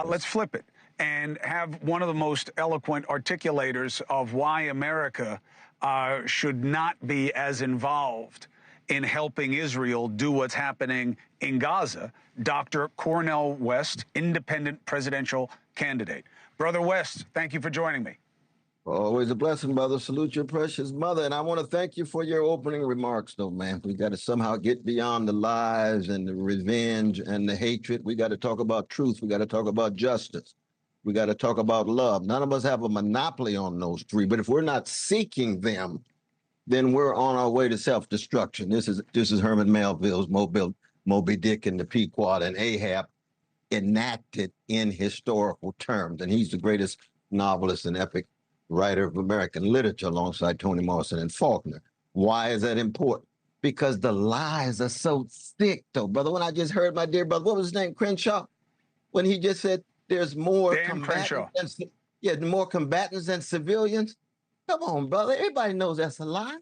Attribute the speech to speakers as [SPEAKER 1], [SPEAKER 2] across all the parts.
[SPEAKER 1] Let's flip it and have one of the most eloquent articulators of why America should not be as involved in helping Israel do what's happening in Gaza, Dr. Cornel West, independent presidential candidate. Brother West, thank you for joining me.
[SPEAKER 2] Always a blessing, brother. Salute your precious mother. And I want to thank you for your opening remarks, though, man. We got to somehow get beyond the lies and the revenge and the hatred. We got to talk about truth. We got to talk about justice. We got to talk about love. None of us have a monopoly on those three. But if we're not seeking them, then we're on our way to self-destruction. This is Herman Melville's Moby Dick and the Pequod and Ahab enacted in historical terms. And he's the greatest novelist and epic writer of American literature alongside Toni Morrison and Faulkner. Why is that important? Because the lies are so thick, though, brother. When I just heard my dear brother, what was his name, Crenshaw? When he just said there's more combatants more combatants than civilians. Come on, brother. Everybody knows that's a lie.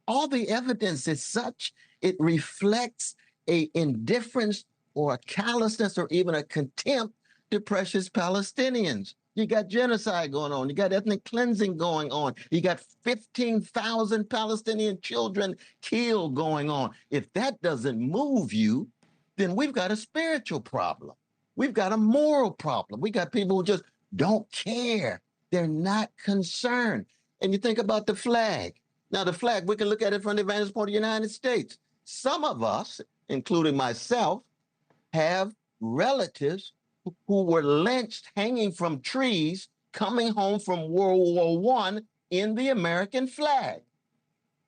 [SPEAKER 2] All the evidence is such, it reflects a indifference or a callousness or even a contempt to precious Palestinians. You got genocide going on. You got ethnic cleansing going on. You got 15,000 Palestinian children killed going on. If that doesn't move you, then we've got a spiritual problem. We've got a moral problem. We got people who just don't care. They're not concerned. And you think about the flag. Now, the flag, we can look at it from the vantage point of the United States. Some of us, including myself, have relatives who were lynched hanging from trees coming home from World War I in the American flag.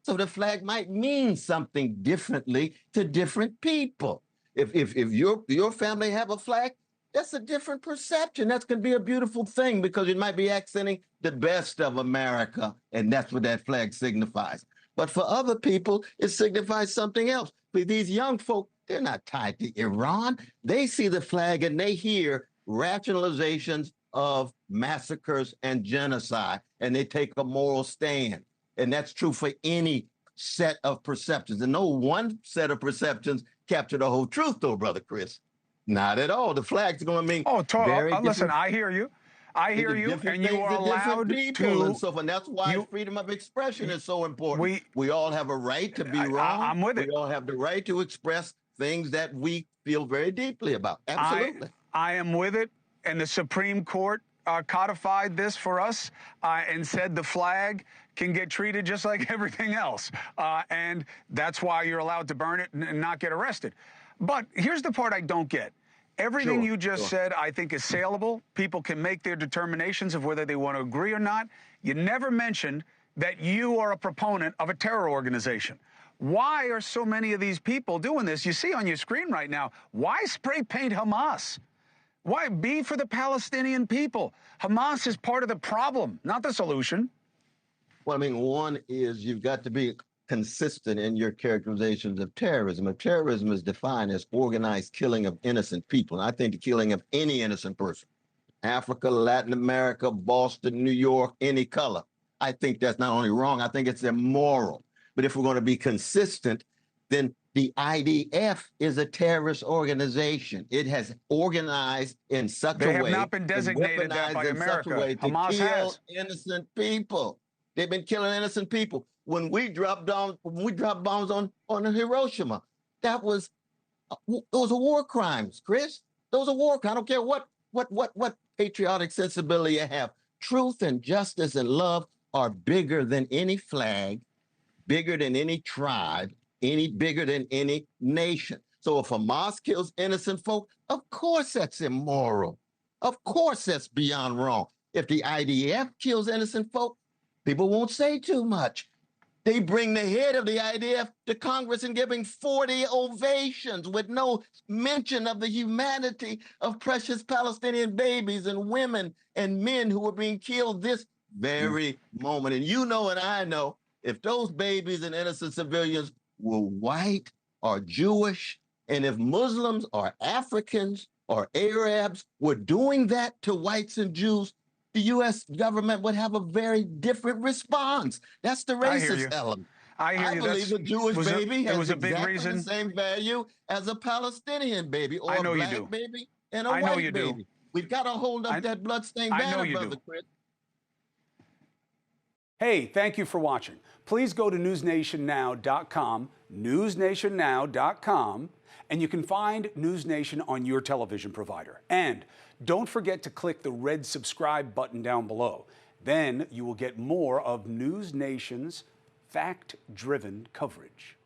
[SPEAKER 2] So the flag might mean something differently to different people. If your family have a flag, that's a different perception. That's going to be a beautiful thing because it might be accenting the best of America, and that's what that flag signifies. But for other people, it signifies something else. For these young folk, they're not tied to Iran. They see the flag and they hear rationalizations of massacres and genocide, and they take a moral stand. And that's true for any set of perceptions. And no one set of perceptions capture the whole truth, though, Brother Chris. Not at all. The flag's going to mean
[SPEAKER 1] listen, I hear you. I hear you, and you are allowed to.
[SPEAKER 2] And so forth. And that's why freedom of expression is so important. We all have a right to be wrong.
[SPEAKER 1] I'm with it.
[SPEAKER 2] We all have the right to express things that we feel very deeply about. Absolutely.
[SPEAKER 1] I am with it, and the Supreme Court codified this for us and said the flag can get treated just like everything else, and that's why you're allowed to burn it and not get arrested. But here's the part I don't get. Everything you just said, I think, is saleable. People can make their determinations of whether they want to agree or not. You never mentioned that you are a proponent of a terror organization. Why are so many of these people doing this? You see on your screen right now, why spray paint Hamas? Why be for the Palestinian people? Hamas is part of the problem, not the solution.
[SPEAKER 2] Well, I mean, one is you've got to be consistent in your characterizations of terrorism. If terrorism is defined as organized killing of innocent people, and I think the killing of any innocent person, Africa, Latin America, Boston, New York, any color, I think that's not only wrong, I think it's immoral. But if we're going to be consistent, then the IDF is a terrorist organization. It has organized in such a way.
[SPEAKER 1] They have not been designated that by America. Hamas has.
[SPEAKER 2] Innocent people. They've been killing innocent people. When we dropped bombs on Hiroshima, those are war crimes, Chris. Those are war crimes. I don't care what patriotic sensibility you have. Truth and justice and love are bigger than any flag, bigger than any tribe, bigger than any nation. So if Hamas kills innocent folk, of course that's immoral. Of course that's beyond wrong. If the IDF kills innocent folk, people won't say too much. They bring the head of the IDF to Congress and giving 40 ovations with no mention of the humanity of precious Palestinian babies and women and men who were being killed this very moment. And you know and I know, if those babies and innocent civilians were white or Jewish, and if Muslims or Africans or Arabs were doing that to whites and Jews, the U.S. government would have a very different response. That's the racist element.
[SPEAKER 1] I
[SPEAKER 2] believe a Jewish baby has exactly
[SPEAKER 1] the
[SPEAKER 2] same value as a Palestinian baby or a black baby and a white baby. We got to hold up that bloodstained
[SPEAKER 1] I know
[SPEAKER 2] banner,
[SPEAKER 1] you
[SPEAKER 2] Brother
[SPEAKER 1] do.
[SPEAKER 2] Chris.
[SPEAKER 1] Hey, thank you for watching. Please go to newsnationnow.com, newsnationnow.com, and you can find NewsNation on your television provider. And don't forget to click the red subscribe button down below. Then you will get more of NewsNation's fact-driven coverage.